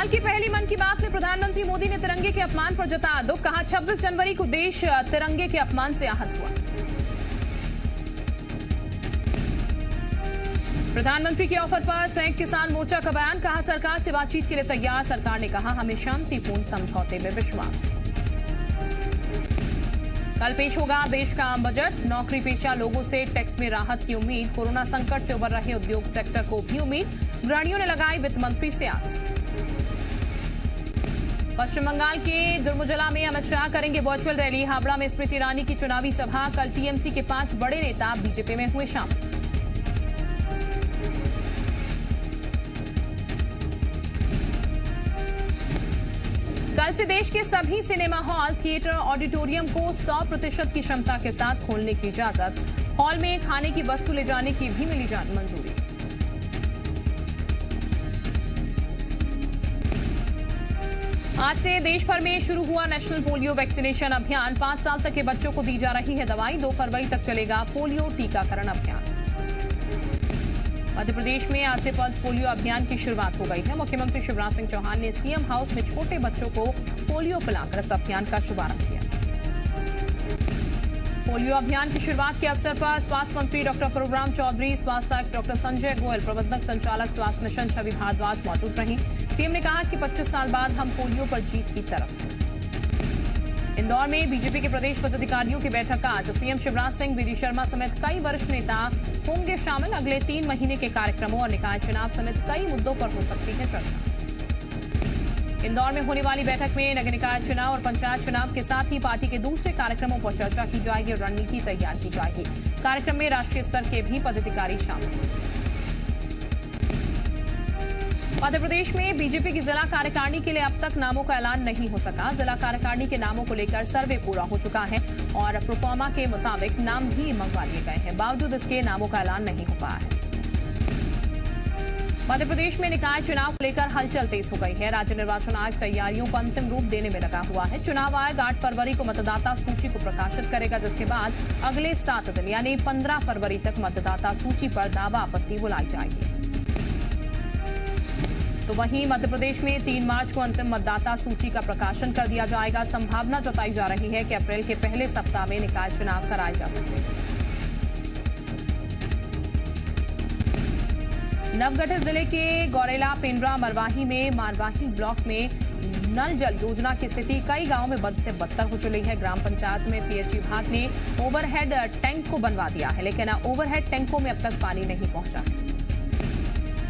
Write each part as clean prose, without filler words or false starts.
साल की पहली मन की बात में प्रधानमंत्री मोदी ने तिरंगे के अपमान पर जताया दुख। कहा 26 जनवरी को देश तिरंगे के अपमान से आहत हुआ। प्रधानमंत्री के ऑफर पर संयुक्त किसान मोर्चा का बयान। कहा सरकार से बातचीत के लिए तैयार। सरकार ने कहा हमें शांतिपूर्ण समझौते में विश्वास। कल पेश होगा देश का आम बजट। नौकरी पेशा लोगों से टैक्स में राहत की उम्मीद। कोरोना संकट से उबर रहे उद्योग सेक्टर को भी उम्मीद। गृहिणियों ने लगाई वित्त मंत्री से आस। पश्चिम बंगाल के दुर्मुजला में अमित शाह करेंगे वर्चुअल रैली। हावड़ा में स्मृति ईरानी की चुनावी सभा। कल टीएमसी के 5 बड़े नेता बीजेपी में हुए शामिल। कल से देश के सभी सिनेमा हॉल, थिएटर, ऑडिटोरियम को 100% की क्षमता के साथ खोलने की इजाजत। हॉल में खाने की वस्तु ले जाने की भी मिली मंजूरी। आज से देश भर में शुरू हुआ नेशनल पोलियो वैक्सीनेशन अभियान। 5 साल तक के बच्चों को दी जा रही है दवाई। 2 फरवरी तक चलेगा पोलियो टीकाकरण अभियान। मध्य प्रदेश में आज से पल्स पोलियो अभियान की शुरुआत हो गई है। मुख्यमंत्री शिवराज सिंह चौहान ने सीएम हाउस में छोटे बच्चों को पोलियो पिलाकर इस अभियान का शुभारंभ किया। पोलियो अभियान की शुरुआत के अवसर पर स्वास्थ्य मंत्री डॉक्टर प्रभुराम चौधरी, स्वास्थ्य आयुक्त डॉक्टर संजय गोयल, प्रबंधक संचालक स्वास्थ्य मिशन छवि भारद्वाज मौजूद रहीं। सीएम ने कहा कि 25 साल बाद हम पोलियो पर जीत की तरफ हैं। इंदौर में बीजेपी के प्रदेश पदाधिकारियों की बैठक आज। सीएम शिवराज सिंह, वीडी शर्मा समेत कई वरिष्ठ नेता होंगे शामिल। अगले 3 महीने के कार्यक्रमों और निकाय चुनाव समेत कई मुद्दों पर हो सकती है चर्चा। इंदौर में होने वाली बैठक में नगर निकाय चुनाव और पंचायत चुनाव के साथ ही पार्टी के दूसरे कार्यक्रमों पर चर्चा की जाएगी और रणनीति तैयार की जाएगी। कार्यक्रम में राष्ट्रीय स्तर के भी पदाधिकारी शामिल। मध्य प्रदेश में बीजेपी की जिला कार्यकारिणी के लिए अब तक नामों का ऐलान नहीं हो सका। जिला कार्यकारिणी के नामों को लेकर सर्वे पूरा हो चुका है और प्रोफार्मा के मुताबिक नाम भी मंगवा लिए गए हैं। बावजूद इसके नामों का ऐलान नहीं हो पाया है। मध्य प्रदेश में निकाय चुनाव को लेकर हलचल तेज हो गई है। राज्य निर्वाचन आयोग तैयारियों को अंतिम रूप देने में लगा हुआ है। चुनाव आयोग 8 फरवरी को मतदाता सूची को प्रकाशित करेगा, जिसके बाद अगले 7 दिन यानी 15 फरवरी तक मतदाता सूची पर दावा आपत्ति बुलाई जाएगी। तो वहीं मध्य प्रदेश में 3 मार्च को अंतिम मतदाता सूची का प्रकाशन कर दिया जाएगा। संभावना जताई जा रही है कि अप्रैल के पहले सप्ताह में निकाय चुनाव कराए जा सकते हैं। नवगठित जिले के गौरेला, पेंड्रा, मरवाही में मारवाही ब्लॉक में नल जल योजना की स्थिति कई गांवों में बद से बदतर हो चली है। ग्राम पंचायत में पीएच विभाग ने ओवरहेड टैंक को बनवा दिया है, लेकिन ओवरहेड टैंकों में अब तक पानी नहीं पहुंचा।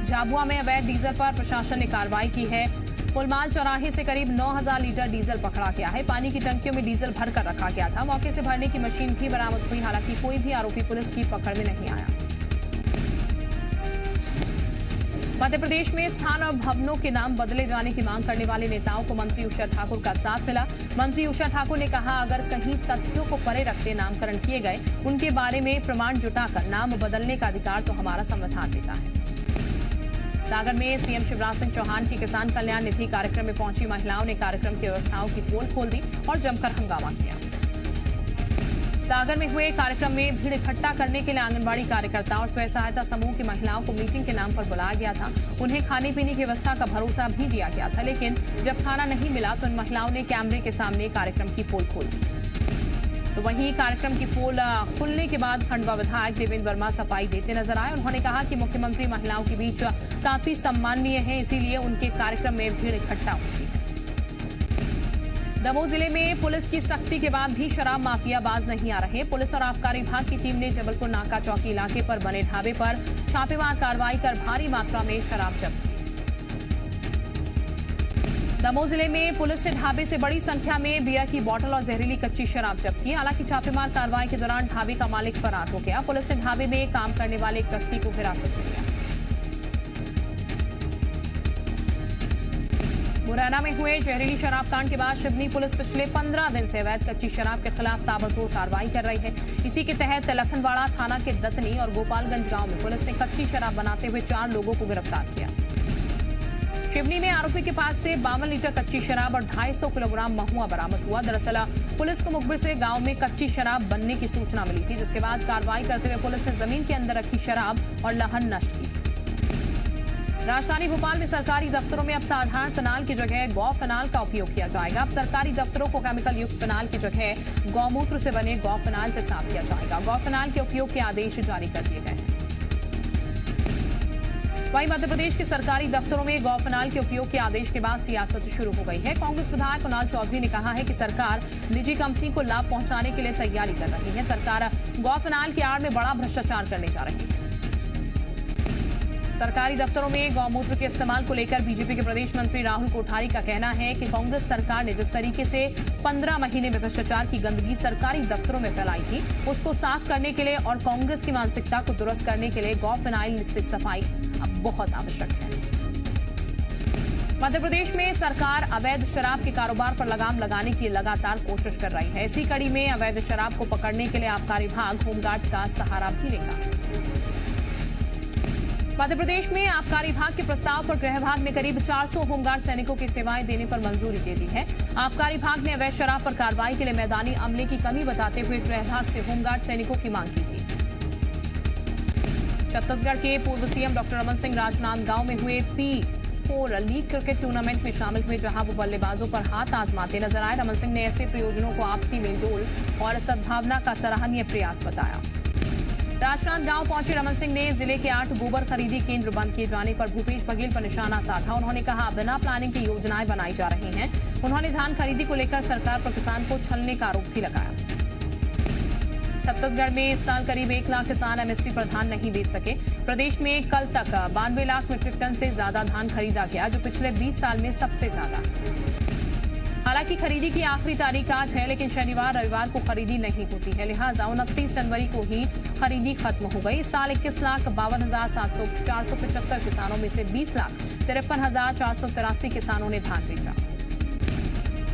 झाबुआ में अवैध डीजल पर प्रशासन ने कार्रवाई की है। पुलमाल चौराहे से करीब 9000 लीटर डीजल पकड़ा गया है। पानी की टंकियों में डीजल भरकर रखा गया था। मौके से भरने की मशीन भी बरामद हुई। हालांकि कोई भी आरोपी पुलिस की पकड़ में नहीं आया। मध्य प्रदेश में स्थान और भवनों के नाम बदले जाने की मांग करने वाले नेताओं को मंत्री उषा ठाकुर का साथ मिला। मंत्री उषा ठाकुर ने कहा अगर कहीं तथ्यों को परे रखते नामकरण किए गए, उनके बारे में प्रमाण जुटाकर नाम बदलने का अधिकार तो हमारा संविधान देता है। सागर में सीएम शिवराज सिंह चौहान की किसान कल्याण निधि कार्यक्रम में पहुंची महिलाओं ने कार्यक्रम की व्यवस्थाओं की पोल खोल दी और जमकर हंगामा किया। सागर में हुए कार्यक्रम में भीड़ इकट्ठा करने के लिए आंगनबाड़ी कार्यकर्ता और स्वयं सहायता समूह की महिलाओं को मीटिंग के नाम पर बुलाया गया था। उन्हें खाने पीने की व्यवस्था का भरोसा भी दिया गया था, लेकिन जब खाना नहीं मिला तो इन महिलाओं ने कैमरे के सामने कार्यक्रम की पोल खोल दी। तो वहीं कार्यक्रम की पोल खुलने के बाद खंडवा विधायक देवेंद्र वर्मा सफाई देते नजर आए। उन्होंने कहा कि मुख्यमंत्री महिलाओं के बीच काफी सम्माननीय है, इसीलिए उनके कार्यक्रम में भीड़ इकट्ठा होती है। दमोह जिले में पुलिस की सख्ती के बाद भी शराब माफिया बाज नहीं आ रहे। पुलिस और आबकारी विभाग की टीम ने जबलपुर नाका चौकी इलाके पर बने ढाबे पर छापेमार कार्रवाई कर भारी मात्रा में शराब जब्त की। दमोह जिले में पुलिस ने ढाबे से बड़ी संख्या में बियर की बोतल और जहरीली कच्ची शराब जब्त की। हालांकि छापेमार कार्रवाई के दौरान ढाबे का मालिक फरार हो गया। पुलिस ने ढाबे में काम करने वाले एक व्यक्ति को हिरासत में लिया। मुरैना में हुए जहरीली शराब कांड के बाद शिवनी पुलिस पिछले 15 दिन से अवैध कच्ची शराब के खिलाफ ताबड़तोड़ कार्रवाई कर रही है। इसी के तहत लखनवाड़ा थाना के दतनी और गोपालगंज गांव में पुलिस ने कच्ची शराब बनाते हुए 4 लोगों को गिरफ्तार किया। शिवनी में आरोपी के पास से 52 लीटर कच्ची शराब और 250 किलोग्राम महुआ बरामद हुआ। दरअसल पुलिस को मुखबिर से गांव में कच्ची शराब बनने की सूचना मिली थी, जिसके बाद कार्रवाई करते हुए पुलिस ने जमीन के अंदर रखी शराब और लहन नष्ट की। राजधानी भोपाल में सरकारी दफ्तरों में अब साधारण फिनाल की जगह गौ फिनाल का उपयोग किया जाएगा। अब सरकारी दफ्तरों को केमिकल युक्त फिनाल की जगह गौमूत्र से बने गौ फिनाल से साफ किया जाएगा। गौ फिनाल के उपयोग के आदेश जारी कर दिए गए। वहीं मध्य प्रदेश के सरकारी दफ्तरों में गौ फिनाल के उपयोग के आदेश के बाद सियासत शुरू हो गई है। कांग्रेस विधायक कुणाल चौधरी ने कहा है कि सरकार निजी कंपनी को लाभ पहुंचाने के लिए तैयारी कर रही है। सरकार गौ फिनाल की आड़ में बड़ा भ्रष्टाचार करने जा रही है। सरकारी दफ्तरों में गौमूत्र के इस्तेमाल को लेकर बीजेपी के प्रदेश मंत्री राहुल कोठारी का कहना है कि कांग्रेस सरकार ने जिस तरीके से 15 महीने में भ्रष्टाचार की गंदगी सरकारी दफ्तरों में फैलाई थी, उसको साफ करने के लिए और कांग्रेस की मानसिकता को दुरुस्त करने के लिए गौ फिनाइल से सफाई अब बहुत आवश्यक है। मध्य प्रदेश में सरकार अवैध शराब के कारोबार पर लगाम लगाने की लगातार कोशिश कर रही है। इसी कड़ी में अवैध शराब को पकड़ने के लिए आबकारी विभाग होमगार्ड्स का सहारा भी लेगा। मध्य प्रदेश में आबकारी विभाग के प्रस्ताव पर गृह विभाग ने करीब 400 होमगार्ड सैनिकों की सेवाएं देने पर मंजूरी दे दी है। आबकारी विभाग ने अवैध शराब पर कार्रवाई के लिए मैदानी अमले की कमी बताते हुए गृह विभाग से होमगार्ड सैनिकों की मांग की थी। छत्तीसगढ़ के पूर्व सीएम डॉक्टर रमन सिंह राजनांदगांव में हुए P4 लीग क्रिकेट टूर्नामेंट में शामिल हुए, जहां वो बल्लेबाजों पर हाथ आजमाते नजर आए। रमन सिंह ने ऐसे प्रयोजनों को आपसी मेलजोल और सद्भावना का सराहनीय प्रयास बताया। राजनांदगांव पहुंचे रमन सिंह ने जिले के 8 गोबर खरीदी केंद्र बंद किए जाने पर भूपेश बघेल पर निशाना साधा। उन्होंने कहा, बिना प्लानिंग की योजनाएं बनाई जा रही हैं। उन्होंने धान खरीदी को लेकर सरकार पर किसान को छलने का आरोप भी लगाया। छत्तीसगढ़ में इस साल करीब 1 लाख किसान एमएसपी पर धान नहीं बेच सके। प्रदेश में कल तक 92 लाख मीट्रिक टन से ज्यादा धान खरीदा गया, जो पिछले 20 साल में सबसे ज्यादा। हालांकि खरीदी की आखिरी तारीख आज है, लेकिन शनिवार रविवार को खरीदी नहीं होती है, लिहाजा 29 जनवरी को ही खरीदी खत्म हो गई। इस साल 21,52,475 किसानों में से 20,53,483 किसानों ने धान बेचा।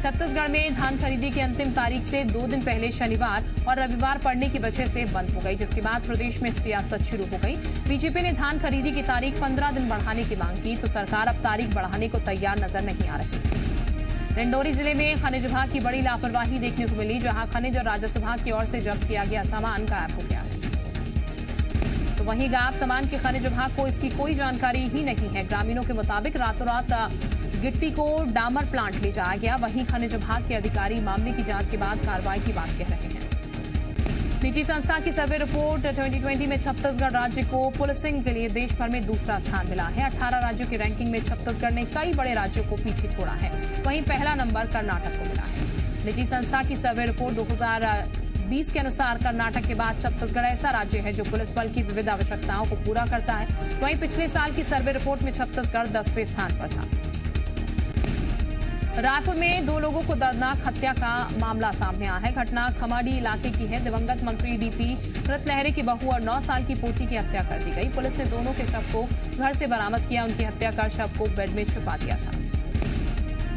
छत्तीसगढ़ में धान खरीदी की अंतिम तारीख से 2 दिन पहले शनिवार और रविवार पड़ने की वजह से बंद हो गई, जिसके बाद प्रदेश में सियासत शुरू हो गई। बीजेपी ने धान खरीदी की तारीख 15 दिन बढ़ाने की मांग की, तो सरकार अब तारीख बढ़ाने को तैयार नजर नहीं आ रही। डिंडोरी जिले में खनिज विभाग की बड़ी लापरवाही देखने को मिली, जहां खनिज और राजस्व विभाग की ओर से जब्त किया गया सामान गायब हो गया है। तो वहीं गायब सामान के खनिज विभाग को इसकी कोई जानकारी ही नहीं है। ग्रामीणों के मुताबिक रातों रात गिट्टी को डामर प्लांट ले जाया गया। वहीं खनिज विभाग के अधिकारी मामले की जांच के बाद कार्रवाई की बात कह रहे हैं। निजी संस्था की सर्वे रिपोर्ट 2020 में छत्तीसगढ़ राज्य को पुलिसिंग के लिए देश भर में दूसरा स्थान मिला है। 18 राज्यों की रैंकिंग में छत्तीसगढ़ ने कई बड़े राज्यों को पीछे छोड़ा है। वहीं पहला नंबर कर्नाटक को मिला है। निजी संस्था की सर्वे रिपोर्ट 2020 के अनुसार कर्नाटक के बाद छत्तीसगढ़ ऐसा राज्य है जो पुलिस बल की विविध आवश्यकताओं को पूरा करता है। वहीं पिछले साल की सर्वे रिपोर्ट में छत्तीसगढ़ 10वें स्थान पर था। रायपुर में 2 लोगों को दर्दनाक हत्या का मामला सामने आया है। घटना खमाडी इलाके की है। दिवंगत मंत्री डीपी कृत लहरे की बहू और 9 साल की पोती की हत्या कर दी गई। पुलिस ने दोनों के शव को घर से बरामद किया। उनकी हत्या कर शव को बेड में छुपा दिया था।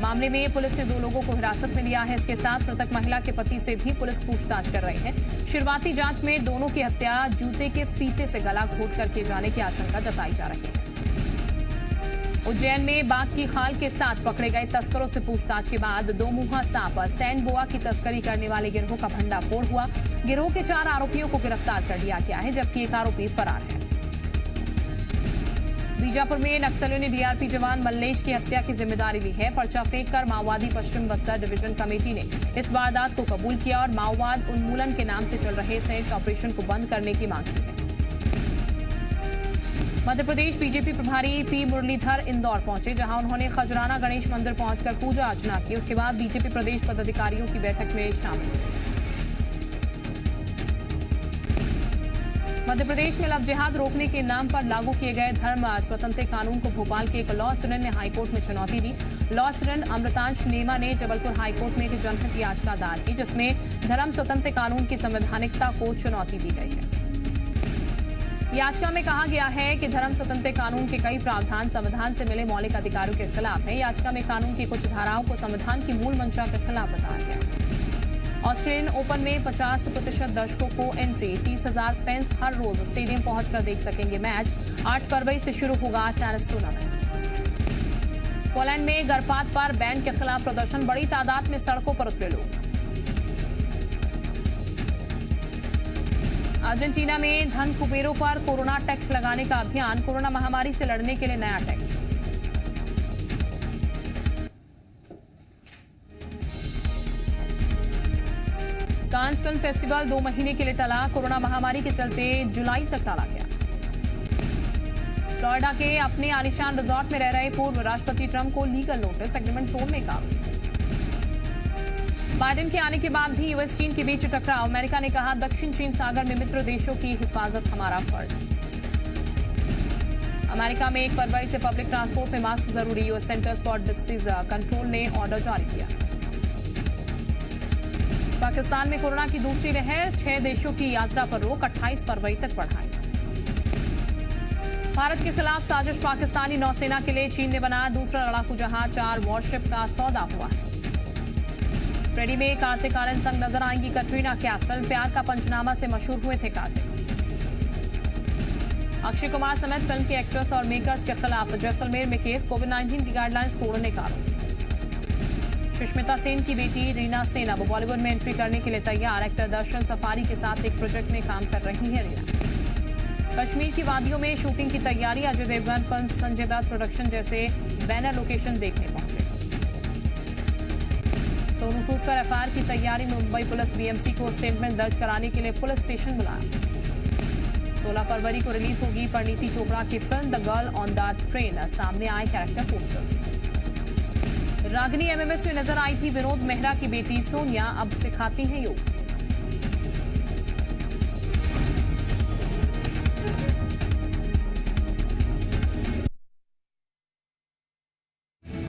मामले में पुलिस ने 2 लोगों को हिरासत में लिया है। इसके साथ मृतक महिला के पति से भी पुलिस पूछताछ कर रही है। शुरुआती जांच में दोनों की हत्या जूते के फीते से गला घोट कर किए जाने की आशंका जताई जा रही है। उज्जैन में बाघ की खाल के साथ पकड़े गए तस्करों से पूछताछ के बाद 2 मुहा सांप सैंड बोआ की तस्करी करने वाले गिरोह का भंडाफोड़ हुआ। गिरोह के 4 आरोपियों को गिरफ्तार कर लिया गया है, जबकि एक आरोपी फरार है। बीजापुर में नक्सलियों ने डीआरपी जवान मल्लेश की हत्या की जिम्मेदारी ली है। पर्चा फेंककर माओवादी पश्चिम बस्तर डिवीजन कमेटी ने इस वारदात को कबूल किया और माओवाद उन्मूलन के नाम से चल रहे संयुक्त ऑपरेशन को बंद करने की मांग की है। मध्य प्रदेश बीजेपी प्रभारी पी मुरलीधर इंदौर पहुंचे, जहां उन्होंने खजराना गणेश मंदिर पहुंचकर पूजा अर्चना की। उसके बाद बीजेपी प्रदेश पदाधिकारियों की बैठक में शामिल हुए। मध्य प्रदेश में लव जिहाद रोकने के नाम पर लागू किए गए धर्म स्वतंत्र कानून को भोपाल के एक लॉ स्टूडेंट ने हाईकोर्ट में चुनौती दी। लॉ स्टूडेंट अमृतांश नेमा ने जबलपुर हाईकोर्ट में एक जनहित याचिका दायर की, जिसमें धर्म स्वतंत्र कानून की संवैधानिकता को चुनौती दी गई है। याचिका में कहा गया है कि धर्म स्वतंत्र कानून के कई प्रावधान संविधान से मिले मौलिक अधिकारों के खिलाफ है। याचिका में कानून की कुछ धाराओं को संविधान की मूल मंशा के खिलाफ बताया गया। ऑस्ट्रेलियन ओपन में 50% दर्शकों को एंट्री, 30,000 फैंस हर रोज स्टेडियम पहुंचकर देख सकेंगे मैच। 8 फरवरी से शुरू होगा टेनिस टूर्नामेंट। पोलैंड में गर्भपात पर बैन के खिलाफ प्रदर्शन, बड़ी तादाद में सड़कों पर उतरे लोग। अर्जेंटीना में धन कुबेरों पर कोरोना टैक्स लगाने का अभियान, कोरोना महामारी से लड़ने के लिए नया टैक्स। कांस फिल्म फेस्टिवल 2 महीने के लिए टला, कोरोना महामारी के चलते जुलाई तक टाला गया। फ्लोरिडा के अपने आलीशान रिजॉर्ट में रह रहे पूर्व राष्ट्रपति ट्रंप को लीगल नोटिस, एग्रीमेंट तोड़ने का। बाइडेन के आने के बाद भी यूएस चीन के बीच टकराव, अमेरिका ने कहा दक्षिण चीन सागर में मित्र देशों की हिफाजत हमारा फर्ज। अमेरिका में 1 फरवरी से पब्लिक ट्रांसपोर्ट में मास्क जरूरी, US centres for disease control ने ऑर्डर जारी किया। पाकिस्तान में कोरोना की दूसरी लहर, 6 देशों की यात्रा पर रोक 28 फरवरी तक बढ़ाई। भारत के खिलाफ साजिश, पाकिस्तानी नौसेना के लिए चीन ने बनाया दूसरा लड़ाकू जहाज, 4 वॉरशिप का सौदा हुआ है। फ्रेडी में कार्तिक आर्यन संग नजर आएंगी कटरीना कैफ, फिल्म प्यार का पंचनामा से मशहूर हुए थे कार्तिक। अक्षय कुमार समेत फिल्म के एक्ट्रेस और मेकर्स के खिलाफ जैसलमेर में केस, कोविड-19 की गाइडलाइंस तोड़ने का आरोप। सुष्मिता सेन की बेटी रीना सेन अब बॉलीवुड में एंट्री करने के लिए तैयार, एक्टर दर्शन सफारी के साथ एक प्रोजेक्ट में काम कर रही है रीना। कश्मीर की वादियों में शूटिंग की तैयारी, अजय देवगन फिल्म संजय दत्त प्रोडक्शन जैसे बैनर लोकेशन देखने पहुंचे। सोनू सूद पर एफआईआर की तैयारी में मुंबई पुलिस, बीएमसी को स्टेटमेंट दर्ज कराने के लिए पुलिस स्टेशन बुलाया। 16 फरवरी को रिलीज होगी परिणीति चोपड़ा की film the girl on the train, सामने आए कैरेक्टर पोस्टर्स। रागिनी एमएमएस में नजर आई थी विनोद मेहरा की बेटी सोनिया, अब सिखाती हैं योग।